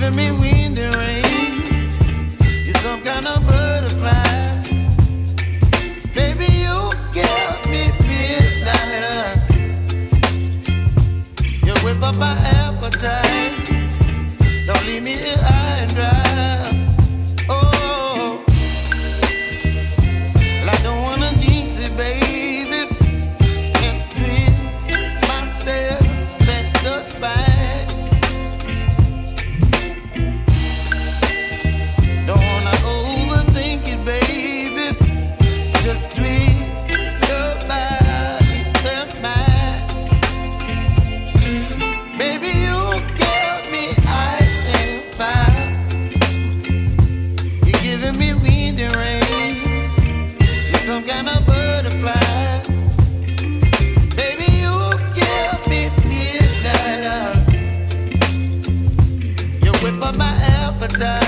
giving me wind and rain. You're some kind of butterfly. Baby, you give me midnight. You whip up my appetite. Don't leave me here high and dry. Oh, well, I don't wanna jinx it, baby. Can't twist myself at the spine. Don't wanna overthink it, baby. It's just twist your body and mine. Baby, you give me ice and fire. You're giving me wind and rain. You're some kind of butterfly. Baby, you give me midnight. You whip up my appetite.